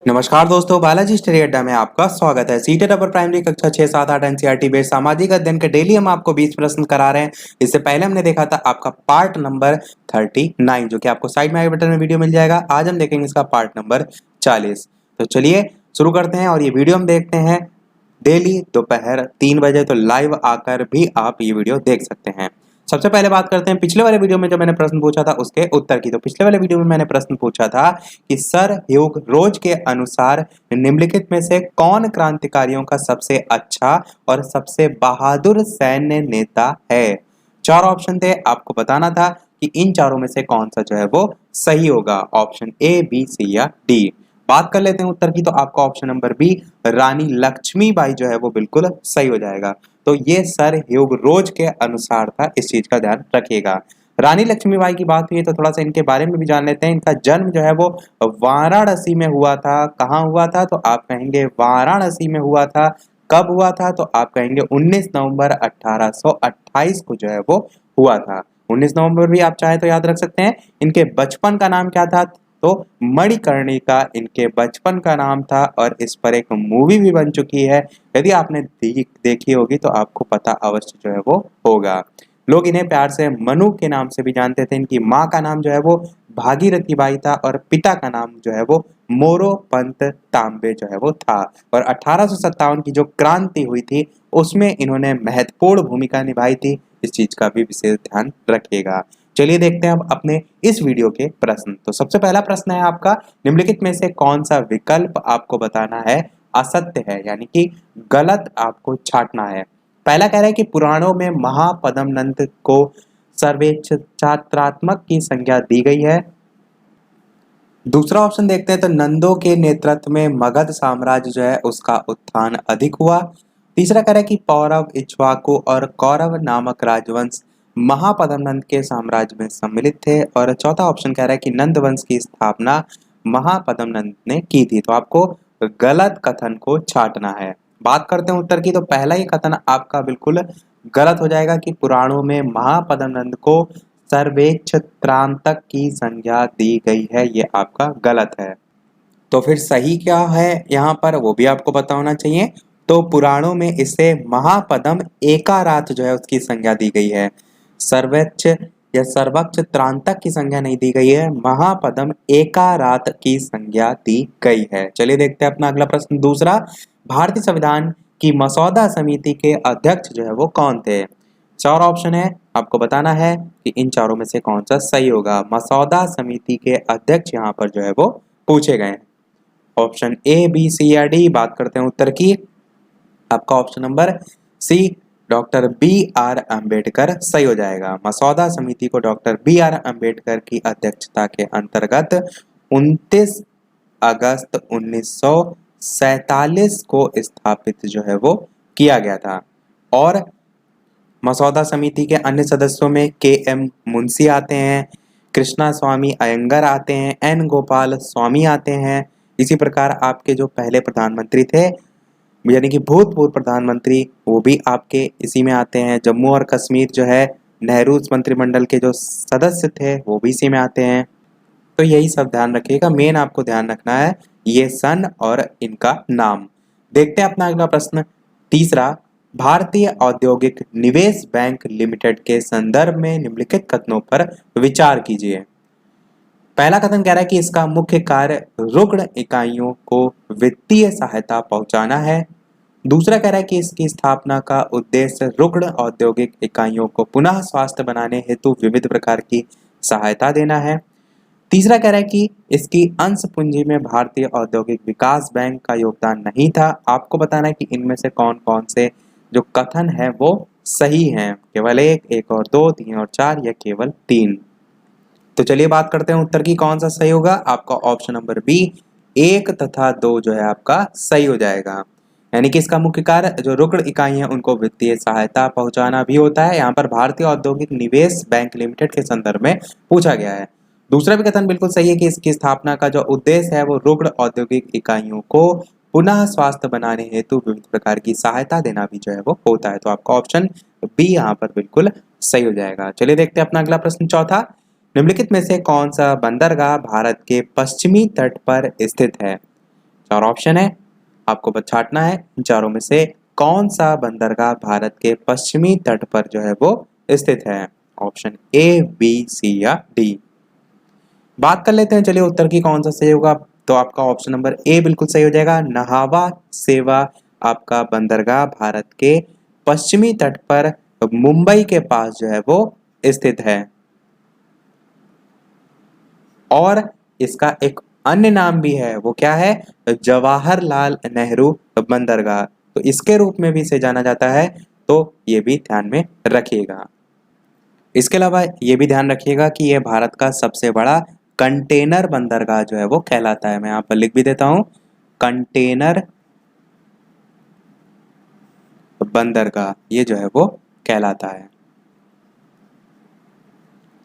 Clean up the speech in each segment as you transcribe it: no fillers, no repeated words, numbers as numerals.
नमस्कार दोस्तों, बालाजी स्टडी अड्डा में आपका स्वागत है। सीटेट अपर प्राइमरी कक्षा 6, 7, 8 एनसीईआरटी बेस्ड सामाजिक अध्ययन के डेली हम आपको 20 प्रश्न करा रहे हैं। इससे पहले हमने देखा था आपका पार्ट नंबर 39 जो कि आपको साइड में आई बटन में वीडियो मिल जाएगा। आज हम देखेंगे इसका पार्ट नंबर 40। तो चलिए शुरू करते हैं और ये वीडियो हम देखते हैं डेली दोपहर 3 बजे। तो लाइव आकर भी आप ये वीडियो देख सकते हैं। सबसे पहले बात करते हैं पिछले वाले वीडियो में जो मैंने प्रश्न पूछा था उसके उत्तर की। तो पिछले वाले वीडियो में मैंने प्रश्न पूछा था कि सर ह्यूग रोज के अनुसार निम्नलिखित में से कौन क्रांतिकारियों का सबसे अच्छा और सबसे बहादुर सैन्य नेता है। 4 ऑप्शन थे, आपको बताना था कि इन चारों में से कौन सा जो है वो सही होगा। ऑप्शन ए, बी, सी या डी। बात कर लेते हैं उत्तर की। तो आपका ऑप्शन नंबर बी रानी लक्ष्मीबाई जो है वो बिल्कुल सही हो जाएगा। तो ये सर ह्यूग रोज के अनुसार था, इस चीज का ध्यान रखिएगा। रानी लक्ष्मीबाई की बात हुई है तो थोड़ा सा इनके बारे में भी जान लेते हैं। इनका जन्म जो है वो वाराणसी में हुआ था। कहाँ हुआ था? तो आप कहेंगे वाराणसी में हुआ था। कब हुआ था? तो आप कहेंगे 19 नवंबर 1828 को जो है वो हुआ था। 19 नवंबर भी आप चाहे तो याद रख सकते हैं। इनके बचपन का नाम क्या था? तो मणिकर्णिका इनके बचपन का नाम था और इस पर एक मूवी भी बन चुकी है। यदि आपने देखी होगी तो आपको पता अवश्य जो है वो होगा। लोग इन्हें प्यार से मनु के नाम से भी जानते थे। इनकी माँ का नाम जो है वो भागीरथी बाई था और पिता का नाम जो है वो मोरोपंत तांबे जो है वो था। और 1857 की जो क्रांति हुई थी उसमें इन्होंने महत्वपूर्ण भूमिका निभाई थी। इस चीज का भी विशेष ध्यान रखिएगा। चलिए देखते हैं अब अपने इस वीडियो के प्रश्न। तो सबसे पहला प्रश्न है आपका, निम्नलिखित में से कौन सा विकल्प आपको बताना है असत्य है, यानी कि गलत आपको छांटना है। पहला कह रहा है कि पुराणों में महापद्मनंद को सर्वोच्च चात्रात्मक की संज्ञा दी गई है। दूसरा ऑप्शन देखते हैं तो नंदों के नेतृत्व में मगध साम्राज्य जो है उसका उत्थान अधिक हुआ। तीसरा कह रहा है कि पौरव, इक्ष्वाकु और कौरव नामक राजवंश महापद्मनंद के साम्राज्य में सम्मिलित थे। और चौथा ऑप्शन कह रहा है कि नंद वंश की स्थापना महापद्मनंद ने की थी। तो आपको गलत कथन को छांटना है। बात करते हैं उत्तर की। तो पहला ही कथन आपका बिल्कुल गलत हो जाएगा कि पुराणों में महापद्मनंद को सर्वेच्च त्रांतक की संज्ञा दी गई है, ये आपका गलत है। तो फिर सही क्या है यहाँ पर वो भी आपको पता होना चाहिए। तो पुराणों में इसे महापद्म एकारात जो है उसकी संज्ञा दी गई है। सर्वोच्च या सर्वोच्च त्रांतक की संज्ञा नहीं दी गई है, महापद्म एकारात की संज्ञा दी गई है। चलिए देखते हैं अपना अगला प्रश्न दूसरा। भारतीय संविधान की मसौदा समिति के अध्यक्ष जो है वो कौन थे? 4 ऑप्शन है, आपको बताना है कि इन चारों में से कौन सा सही होगा। मसौदा समिति के अध्यक्ष यहाँ पर जो है वो पूछे गए हैं। ऑप्शन ए, बी, सी या डी। बात करते हैं उत्तर की। आपका option number C doctor B R Ambedkar सही हो जाएगा। मसौदा समिति को डॉक्टर बी आर अंबेडकर की अध्यक्षता के अंतर्गत 29 अगस्त 1947 को स्थापित जो है वो किया गया था। और मसौदा समिति के अन्य सदस्यों में के एम मुंशी आते हैं, कृष्णा स्वामी अयंगर आते हैं, एन गोपाल स्वामी आते हैं। इसी प्रकार आपके जो पहले प्रधानमंत्री थे यानी कि भूतपूर्व प्रधानमंत्री वो भी आपके इसी में आते हैं। जम्मू और कश्मीर जो है नेहरू मंत्रिमंडल के जो सदस्य थे वो भी इसी में आते हैं। तो यही सब ध्यान रखिएगा। मेन आपको ध्यान रखना है ये सन और इनका नाम। देखते हैं अपना अगला प्रश्न तीसरा। भारतीय औद्योगिक निवेश बैंक लिमिटेड के संदर्भ में निम्नलिखित कथनों पर विचार कीजिए। पहला कथन कह रहा है कि इसका मुख्य कार्य रुग्ण इकाइयों को वित्तीय सहायता पहुंचाना है। दूसरा कह रहा है कि इसकी स्थापना का उद्देश्य रुग्ण औद्योगिक इकाइयों को पुनः स्वास्थ्य बनाने हेतु विविध प्रकार की सहायता देना है। तीसरा कह रहा है कि इसकी अंश पूंजी में भारतीय औद्योगिक विकास बैंक का योगदान नहीं था। आपको बताना है कि इनमें से कौन कौन से जो कथन है वो सही हैं। केवल एक और दो, तीन और चार या केवल तीन। तो चलिए बात करते हैं उत्तर की, कौन सा सही होगा। आपका ऑप्शन नंबर बी 1 तथा 2 जो है आपका सही हो जाएगा। यानी कि इसका मुख्य कार्य जो रुग्ण इकाई है उनको वित्तीय सहायता पहुंचाना भी होता है। यहाँ पर भारतीय औद्योगिक निवेश बैंक लिमिटेड के संदर्भ में पूछा गया है। दूसरा भी कथन बिल्कुल सही है कि इसकी स्थापना का जो उद्देश्य है वो रुग्ण औद्योगिक इकाइयों को पुनः स्वास्थ्य बनाने हेतु विविध प्रकार की सहायता देना भी जो है वो होता है। तो आपका ऑप्शन बी यहाँ पर बिल्कुल सही हो जाएगा। चलिए देखते हैं अपना अगला प्रश्न चौथा। निम्नलिखित में से कौन सा बंदरगाह भारत के पश्चिमी तट पर स्थित है? चार ऑप्शन है, आपको बस छांटना है इन चारों में से कौन सा बंदरगाह भारत के पश्चिमी तट पर जो है वो स्थित है। ऑप्शन ए, बी, सी या डी। बात कर लेते हैं चलिए उत्तर की कौन सा सही होगा। तो आपका ऑप्शन नंबर ए बिल्कुल सही हो जाएगा। नाहवा सेवा आपका बंदरगाह भारत के पश्चिमी तट पर मुंबई के पास जो है वो स्थित है। और इसका एक अन्य नाम भी है, वो क्या है, जवाहरलाल नेहरू बंदरगाह। तो इसके रूप में भी इसे जाना जाता है, तो ये भी ध्यान में रखिएगा। इसके अलावा ये भी ध्यान रखिएगा कि यह भारत का सबसे बड़ा कंटेनर बंदरगाह जो है वो कहलाता है। मैं यहाँ पर लिख भी देता हूँ, कंटेनर बंदरगाह ये जो है वो कहलाता है।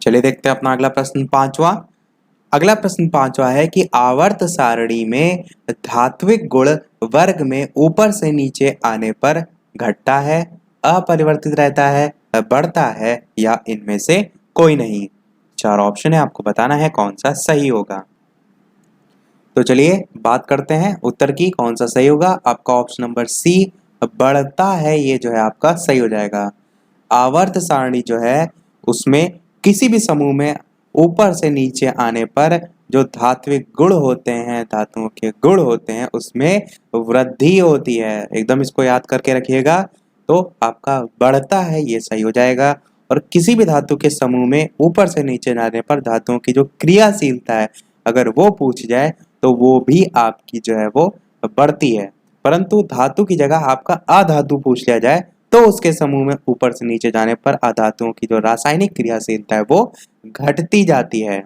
चलिए देखते हैं अपना अगला प्रश्न पांचवा। अगला प्रश्न पांचवा है कि आवर्त सारणी में धात्विक गुण वर्ग में ऊपर से नीचे आने पर घटता है, अपरिवर्तित रहता है, बढ़ता है या इनमें से कोई नहीं। चार ऑप्शन है, आपको बताना है कौन सा सही होगा। तो चलिए बात करते हैं उत्तर की कौन सा सही होगा। आपका ऑप्शन नंबर सी, बढ़ता है, ये जो है आपका सही हो जाएगा। आवर्त सारणी जो है उसमें किसी भी समूह में ऊपर से नीचे आने पर जो धात्विक गुण होते हैं, धातुओं के गुण होते हैं, उसमें वृद्धि होती है। एकदम इसको याद करके रखिएगा। तो आपका बढ़ता है ये सही हो जाएगा। और किसी भी धातु के समूह में ऊपर से नीचे जाने पर धातुओं की जो क्रियाशीलता है अगर वो पूछ जाए तो वो भी आपकी जो है वो बढ़ती है। परंतु धातु की जगह आपका अधातु पूछ लिया जाए तो उसके समूह में ऊपर से नीचे जाने पर अधातुओं की जो रासायनिक क्रियाशीलता है वो घटती जाती है।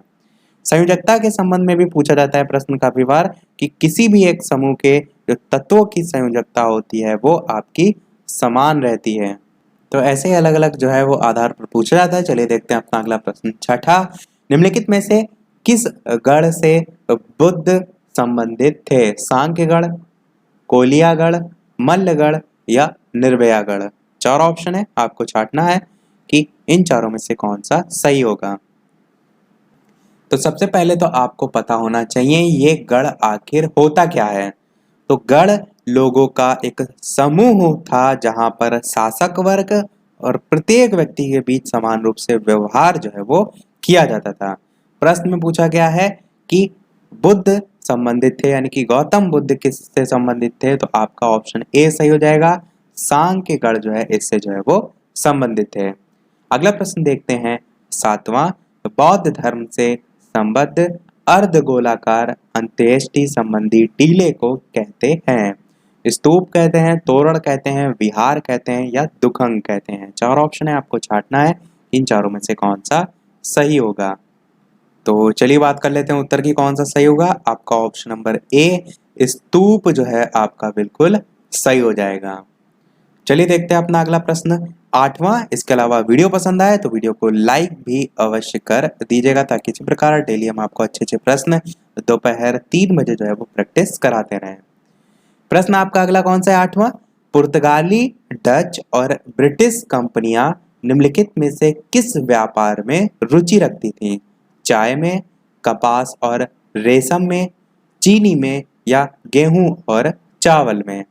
संयोजकता के संबंध में भी पूछा जाता है प्रश्न काफी बार कि किसी भी एक समूह के जो तत्वों की संयोजकता होती है वो आपकी समान रहती है। तो ऐसे अलग अलग जो है वो आधार पर पूछा जाता है। चलिए देखते हैं अपना अगला प्रश्न छठा। निम्नलिखित में से किस गण से बुद्ध संबंधित थे? सांख्यगण, कोलियागढ़, मल्लगढ़ या निर्भयागढ़। चार ऑप्शन है, आपको छांटना है कि इन चारों में से कौन सा सही होगा। तो सबसे पहले तो आपको पता होना चाहिए ये गढ़ आखिर होता क्या है। तो गढ़ लोगों का एक समूह था जहां पर शासक वर्ग और प्रत्येक व्यक्ति के बीच समान रूप से व्यवहार जो है वो किया जाता था। प्रश्न में पूछा गया है कि बुद्ध संबंधित थे, यानी कि गौतम बुद्ध किससे संबंधित थे। तो आपका ऑप्शन ए सही हो जाएगा। सांख्यगढ़ जो है इससे जो है वो संबंधित है। अगला प्रश्न देखते हैं सातवां। बौद्ध धर्म से संबद्ध अर्धगोलाकार अंत्येष्टि संबंधी टीले को कहते हैं? स्तूप कहते हैं, तोरण कहते हैं, विहार कहते हैं या दुखंग कहते हैं। चार ऑप्शन है, आपको छांटना है इन चारों में से कौन सा सही होगा। तो चलिए बात कर लेते हैं उत्तर की कौन सा सही होगा। आपका ऑप्शन नंबर ए, स्तूप जो है आपका बिल्कुल सही हो जाएगा। चलिए देखते हैं अपना अगला प्रश्न आठवां। इसके अलावा वीडियो पसंद आए तो वीडियो को लाइक भी अवश्य कर दीजिएगा ताकि इसी प्रकार डेली हम आपको अच्छे अच्छे प्रश्न दोपहर 3 बजे जो है वो प्रैक्टिस कराते रहें। प्रश्न आपका अगला कौन सा है आठवां। पुर्तगाली, डच और ब्रिटिश कंपनियां निम्नलिखित में से किस व्यापार में रुचि रखती थी? चाय में, कपास और रेशम में, चीनी में या गेहूं और चावल में।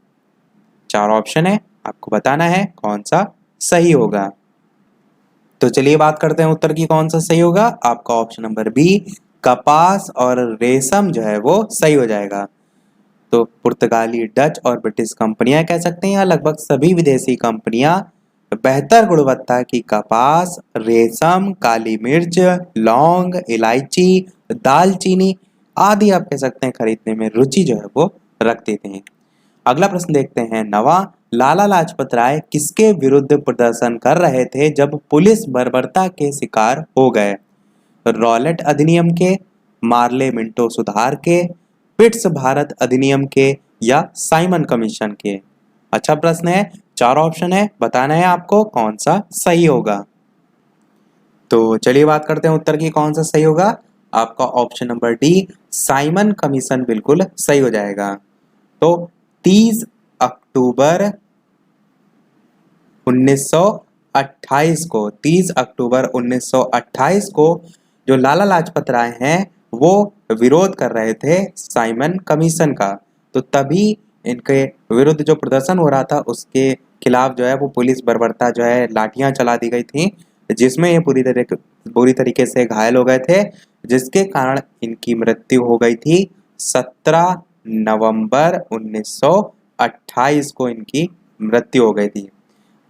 चार ऑप्शन है, आपको बताना है कौन सा सही होगा। तो चलिए बात करते हैं उत्तर की कौन सा सही होगा। आपका ऑप्शन नंबर बी, कपास और रेशम जो है वो सही हो जाएगा। तो पुर्तगाली, डच और ब्रिटिश कंपनियां कह सकते हैं या लगभग सभी विदेशी कंपनियां बेहतर गुणवत्ता की कपास, रेशम, काली मिर्च, लौंग, इलायची, दालचीनी आदि आप कह सकते हैं खरीदने में रुचि जो है वो रखते थे। अगला प्रश्न देखते हैं नवा। लाला लाजपत राय किसके विरुद्ध प्रदर्शन कर रहे थे जब पुलिस बर्बरता के शिकार हो गए? रॉलेट अधिनियम के, मार्ले मिंटो सुधार के, पिट्स भारत अधिनियम के या साइमन कमीशन के। अच्छा प्रश्न है, चार ऑप्शन है, बताना है आपको कौन सा सही होगा। तो चलिए बात करते हैं उत्तर की कौन सा सही होगा। आपका option number D, Simon commission बिल्कुल सही हो जाएगा। तो 30 अक्टूबर 1928 को 30 अक्टूबर 1928 को जो लाला लाजपत राय हैं वो विरोध कर रहे थे साइमन कमीशन का। तो तो तभी इनके विरुद्ध जो प्रदर्शन हो रहा था उसके खिलाफ जो है वो पुलिस बर्बरता जो है लाठियां चला दी गई थी, जिसमें ये बुरी तरीके से घायल हो गए थे, जिसके कारण इनकी मृत्यु हो गई थी 17 नवंबर 1928 को इनकी मृत्यु हो गई थी।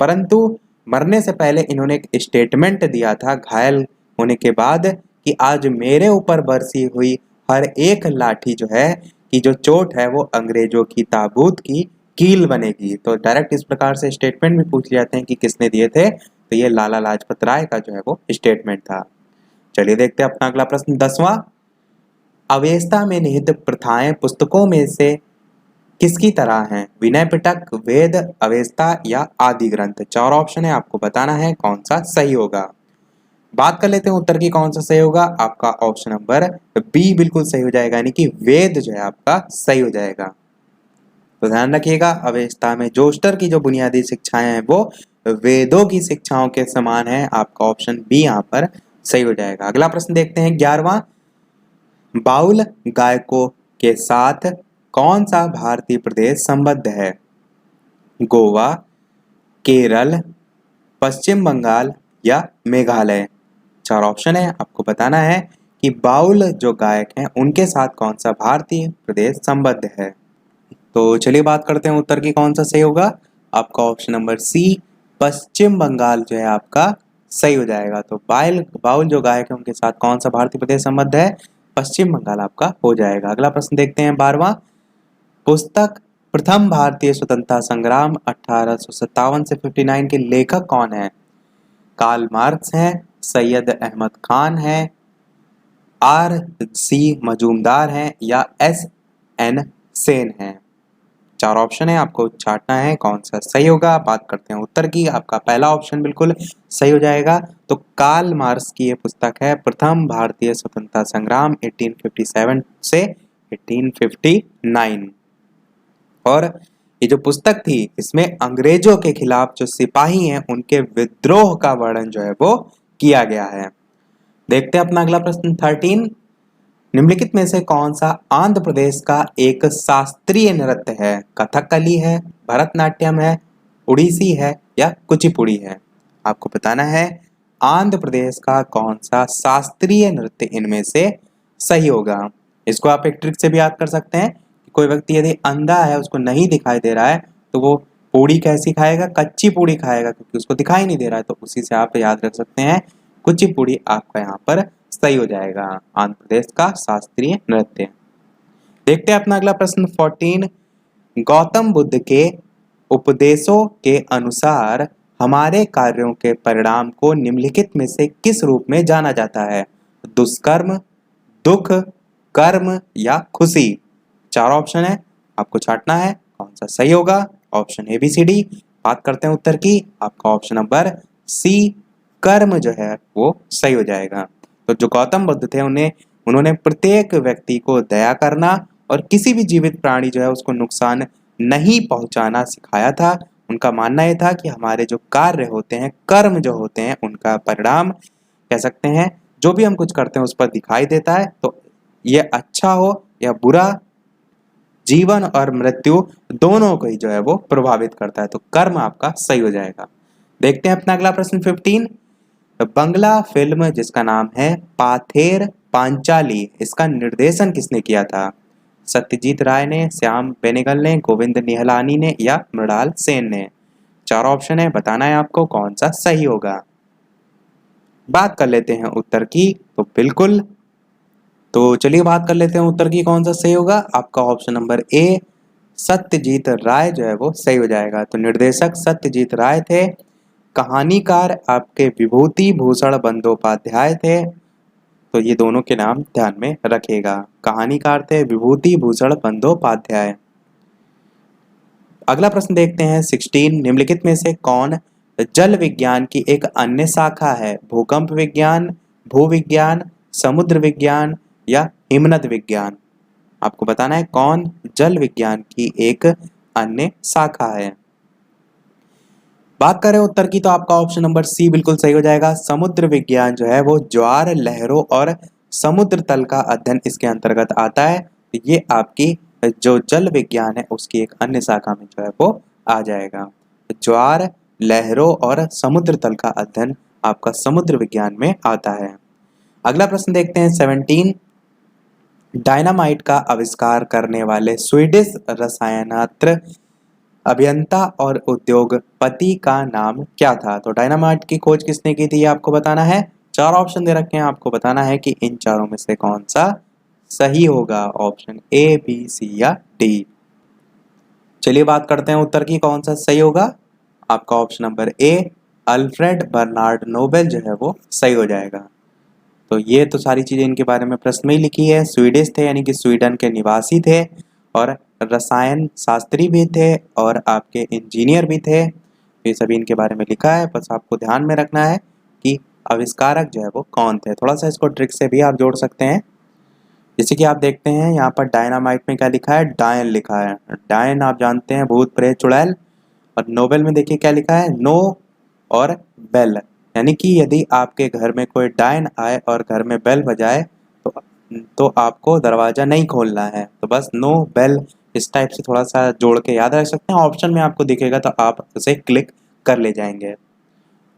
परंतु मरने से पहले इन्होंने एक स्टेटमेंट दिया था घायल होने के बाद कि आज मेरे ऊपर बरसी हुई हर एक लाठी जो है कि जो चोट है वो अंग्रेजों की ताबूत की कील बनेगी। तो डायरेक्ट इस प्रकार से स्टेटमेंट भी पूछ जाते हैं कि किसने दिए थे, तो ये लाला लाजपत राय का जो है वो स्टेटमेंट था। चलिए देखते हैं अपना अगला प्रश्न 10वां। अवेस्ता में निहित प्रथाएं पुस्तकों में से किसकी तरह हैं? विनय पिटक, वेद, अवेस्ता या आदि ग्रंथ। 4 ऑप्शन है, आपको बताना है कौन सा सही होगा। बात कर लेते हैं उत्तर की कौन सा सही होगा। आपका ऑप्शन नंबर बी बिल्कुल सही हो जाएगा, यानी कि वेद जो है आपका सही हो जाएगा। तो ध्यान रखिएगा, अवेस्ता में जोस्टर की जो बुनियादी शिक्षाएं हैं वो वेदों की शिक्षाओं के समान है। आपका ऑप्शन बी यहाँ पर सही हो जाएगा। अगला प्रश्न देखते हैं 11वां। बाउल गायकों के साथ कौन सा भारतीय प्रदेश संबद्ध है? गोवा, केरल, पश्चिम बंगाल या मेघालय। 4 ऑप्शन है, आपको बताना है कि बाउल जो गायक हैं उनके साथ कौन सा भारतीय प्रदेश संबद्ध है। तो चलिए बात करते हैं उत्तर की कौन सा सही होगा। आपका ऑप्शन नंबर सी पश्चिम बंगाल जो है आपका सही हो जाएगा। तो बाउल जो गायक है उनके साथ कौन सा भारतीय प्रदेश संबद्ध है? पश्चिम बंगाल आपका हो जाएगा। अगला प्रश्न देखते हैं 12वां। पुस्तक प्रथम भारतीय स्वतंत्रता संग्राम 1857 से 59 के लेखक कौन है? कार्ल मार्क्स हैं, सैयद अहमद खान है, R.C. मजूमदार हैं या S.N. सेन हैं। 4 ऑप्शन है, आपको छांटना है कौन सा सही होगा। बात करते हैं उत्तर की। आपका पहला ऑप्शन बिल्कुल सही हो जाएगा। तो कार्ल मार्क्स की ये पुस्तक है प्रथम भारतीय स्वतंत्रता संग्राम 1857 से 1859। और ये जो पुस्तक थी इसमें अंग्रेजों के खिलाफ जो सिपाही हैं उनके विद्रोह का वर्णन जो है वो किया गया है। देखते हैं अपना अगला प्रश्न 13। निम्नलिखित में से कौन सा आंध्र प्रदेश का एक शास्त्रीय नृत्य है? कथकली है, भरतनाट्यम है, उड़ीसी है या कुचिपुड़ी है। आपको बताना है आंध्र प्रदेश का कौन सा शास्त्रीय नृत्य इनमें से सही होगा। इसको आप एक ट्रिक से भी याद कर सकते हैं। कोई व्यक्ति यदि अंधा है, उसको नहीं दिखाई दे रहा है, तो वो पूड़ी कैसी खाएगा? कच्ची पूड़ी खाएगा, क्योंकि उसको दिखाई नहीं दे रहा है। तो उसी से आप याद रख सकते हैं कुचिपुड़ी आपका यहाँ पर सही हो जाएगा। आंध्र प्रदेश का शास्त्रीय नृत्य। देखते हैं अपना अगला प्रश्न 14। गौतम बुद्ध के उपदेशों के अनुसार हमारे कार्यों के परिणाम को निम्नलिखित में से किस रूप में जाना जाता है? दुष्कर्म, दुख, कर्म या खुशी। 4 ऑप्शन है, आपको छांटना है कौन सा सही होगा। Option ABCD। बात करते हैं उत्तर की। आपका ऑप्शन नंबर सी कर्म जो है वो सही हो जाएगा। तो जो गौतम बुद्ध थे उन्होंने प्रत्येक व्यक्ति को दया करना और किसी भी जीवित प्राणी जो है उसको नुकसान नहीं पहुंचाना सिखाया था। उनका मानना यह था कि हमारे जो कार्य होते हैं, कर्म जो होते हैं, उनका परिणाम कह सकते हैं जो भी हम कुछ करते हैं उस पर दिखाई देता है। तो ये अच्छा हो या बुरा, जीवन और मृत्यु दोनों को ही जो है वो प्रभावित करता है। तो कर्म आपका सही हो जाएगा। देखते हैं अपना अगला प्रश्न 15। बंगला फिल्म जिसका नाम है पाथेर पांचाली, इसका निर्देशन किसने किया था? सत्यजीत राय ने, श्याम बेनेगल ने, गोविंद निहलानी ने या मृणाल सेन ने। 4 ऑप्शन है, बताना है आपको कौन सा सही होगा। बात कर लेते हैं उत्तर की। तो चलिए बात कर लेते हैं उत्तर की कौन सा सही होगा। आपका ऑप्शन नंबर ए सत्यजीत राय जो है वो सही हो जाएगा। तो निर्देशक सत्यजीत राय थे। कहानीकार आपके विभूति भूषण बंदोपाध्याय थे। तो ये दोनों के नाम ध्यान में रखिएगा। कहानीकार थे विभूति भूषण बंदोपाध्याय। अगला प्रश्न देखते हैं 16। निम्नलिखित में से कौन जल विज्ञान की एक अन्य शाखा है? भूकंप विज्ञान, भूविज्ञान, समुद्र विज्ञान या हिमनद विज्ञान। आपको बताना है कौन जल विज्ञान की एक अन्य शाखा है। बात करें उत्तर की तो आपका ऑप्शन नंबर सी बिल्कुल सही हो जाएगा। समुद्र विज्ञान जो है वो ज्वार, लहरों और समुद्र तल का अध्ययन इसके अंतर्गत आता है। ये आपकी जो जल विज्ञान है उसकी एक अन्य शाखा में जो है वो आ जाएगा। ज्वार, लहरों और समुद्र तल का अध्ययन आपका समुद्र विज्ञान में आता है। अगला प्रश्न देखते हैं 17। डायनामाइट का आविष्कार करने वाले स्वीडिश रसायनत्र अभियंता और उद्योगपति का नाम क्या था? तो डायनामाइट की खोज किसने की थी ये आपको बताना है। 4 ऑप्शन दे रखे हैं, आपको बताना है कि इन चारों में से कौन सा सही होगा। ऑप्शन ए, बी, सी या डी। चलिए बात करते हैं उत्तर की, कौन सा सही होगा। आपका option number A, Alfred Bernard Nobel जो है वो सही हो जाएगा। तो ये तो सारी चीजें इनके बारे में प्रश्न में ही लिखी है। स्वीडिश थे यानी कि स्वीडन के निवासी थे, और रसायन शास्त्री भी थे, और आपके इंजीनियर भी थे। ये सभी इनके बारे में लिखा है। बस आपको ध्यान में रखना है कि आविष्कारक जो है वो कौन थे। थोड़ा सा इसको ट्रिक से भी आप जोड़ सकते हैं। जैसे कि आप देखते हैं यहाँ पर डायनामाइट में क्या लिखा है, डायन लिखा है। डायन आप जानते हैं भूत प्रेत चुड़ैल। और नोबेल में देखिए क्या लिखा है, नो और बेल, यानी कि यदि आपके घर में कोई डायन आए और घर में बेल बजाए तो आपको दरवाजा नहीं खोलना है। तो बस नो बेल इस टाइप से थोड़ा सा जोड़ के याद रख सकते हैं। ऑप्शन में आपको दिखेगा तो आप उसे क्लिक कर ले जाएंगे।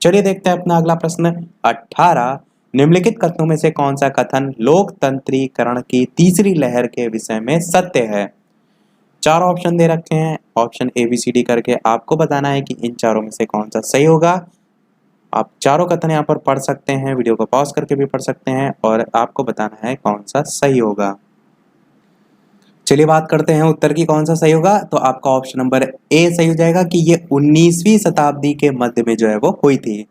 चलिए देखते हैं अपना अगला प्रश्न 18। निम्नलिखित कथनों में से कौन सा कथन लोकतंत्रीकरण की तीसरी लहर के विषय में सत्य है? 4 ऑप्शन दे रखे हैं, option A B C D करके आपको बताना है कि इन चारों में से कौन सा सही होगा। आप चारों कथन यहाँ पर पढ़ सकते हैं, वीडियो को पॉज करके भी पढ़ सकते हैं, और आपको बताना है कौन सा सही होगा। चलिए बात करते हैं उत्तर की, कौन सा सही होगा। तो आपका ऑप्शन नंबर ए सही हो जाएगा कि ये 19वीं शताब्दी के मध्य में जो है वो हुई थी।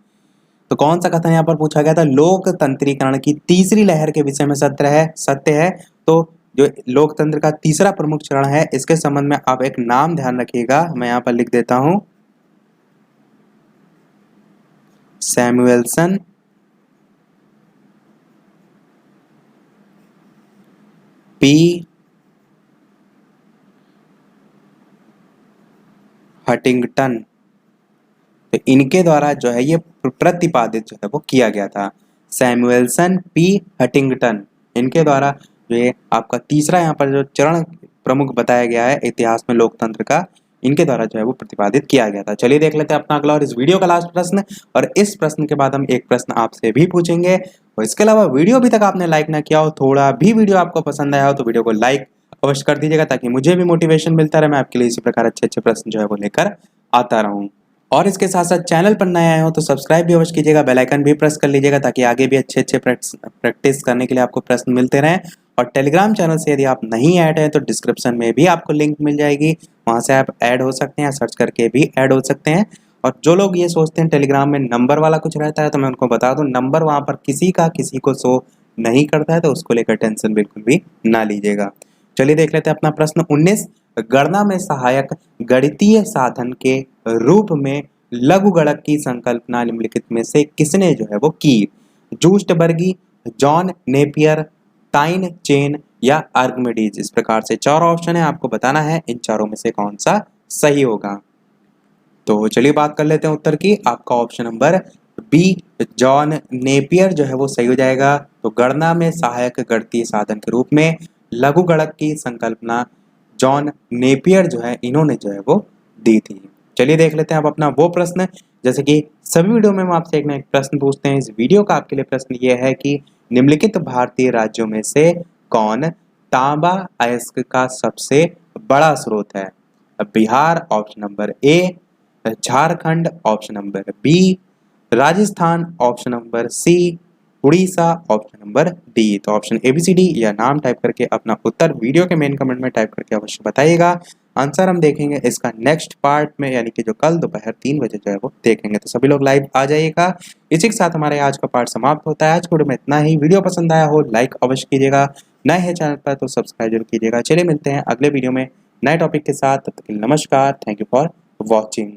तो कौन सा कथन यहाँ पर पूछा गया था, लोकतंत्रीकरण की तीसरी लहर के विषय में सत्य है। तो जो लोकतंत्र का तीसरा प्रमुख चरण है, इसके संबंध में आप एक नाम ध्यान रखिएगा, मैं यहाँ पर लिख देता हूं, सैमुएल्सन पी हटिंगटन। तो इनके द्वारा जो है ये प्रतिपादित जो है वो किया गया था। सैमुएल्सन पी हटिंगटन, इनके द्वारा जो ये आपका तीसरा यहाँ पर जो चरण प्रमुख बताया गया है इतिहास में लोकतंत्र का, इनके द्वारा जो है वो प्रतिपादित किया गया था। चलिए देख लेते हैं अपना अगला और इस वीडियो का लास्ट प्रश्न। और इस प्रश्न के बाद हम एक प्रश्न आपसे भी पूछेंगे। और इसके अलावा वीडियो अभी तक आपने लाइक ना किया हो, थोड़ा भी वीडियो आपको पसंद आया हो तो वीडियो को लाइक अवश्य कर दीजिएगा, ताकि मुझे भी मोटिवेशन मिलता रहे, मैं आपके लिए इसी प्रकार अच्छे अच्छे प्रश्न जो है वो लेकर आता रहूं। और इसके साथ साथ चैनल पर नए आए हो तो सब्सक्राइब भी अवश्य कीजिएगा, बेल आइकन भी प्रेस कर लीजिएगा, ताकि आगे भी अच्छे अच्छे प्रैक्टिस करने के लिए आपको प्रश्न मिलते रहें। और टेलीग्राम चैनल से यदि आप नहीं ऐड हैं तो डिस्क्रिप्शन में भी आपको लिंक मिल जाएगी, वहां से आप ऐड हो सकते हैं, सर्च करके भी ऐड हो सकते हैं। और जो लोग ये सोचते हैं टेलीग्राम में नंबर वाला कुछ रहता है, तो मैं उनको बता दूं, नंबर वहां पर किसी का किसी को शो नहीं करता है, तो उसको लेकर टेंशन बिल्कुल भी ना लीजिएगा। चलिए देख लेते हैं अपना प्रश्न 19। गणना में सहायक गणितीय साधन के रूप में लघु गणक की संकल्पना निम्नलिखित में से किसने जो है वो की? जूस्टबर्गी, जॉन नेपियर, टाइन चेन या आर्किमिडीज। इस प्रकार से 4 ऑप्शन है, आपको बताना है इन चारों में से कौन सा सही होगा। तो चलिए बात कर लेते हैं उत्तर की। आपका option number B, John Napier जो है वो सही हो जाएगा। तो गणना में सहायक गणितीय साधन के रूप में लघु गणक की संकल्पना जॉन नेपियर जो है इन्होंने जो है वो दी थी। चलिए देख लेते हैं अब अपना वो प्रश्न, जैसे कि सभी वीडियो में हम आपसे एक ना एक प्रश्न पूछते हैं। इस वीडियो का आपके लिए प्रश्न ये है कि निम्नलिखित भारतीय राज्यों में से कौन तांबा अयस्क का सबसे बड़ा स्रोत है? Bihar option number A, Jharkhand option number B, Rajasthan option number C, Orissa option number D. तो option A B C D या नाम टाइप करके अपना उत्तर वीडियो के मेन कमेंट में टाइप करके अवश्य बताइएगा। आंसर हम देखेंगे इसका नेक्स्ट पार्ट में, यानी कि जो कल दोपहर 3 बजे जो है वो देखेंगे। तो सभी लोग लाइव आ जाइएगा। इसी के साथ हमारे आज का पार्ट समाप्त होता है। आज के वीडियो में इतना ही। वीडियो पसंद आया हो लाइक अवश्य कीजिएगा, नए हैं चैनल पर तो सब्सक्राइब जरूर कीजिएगा। चलिए मिलते हैं अगले वीडियो में नए टॉपिक के साथ। तब तक के लिए नमस्कार, थैंक यू फॉर वॉचिंग।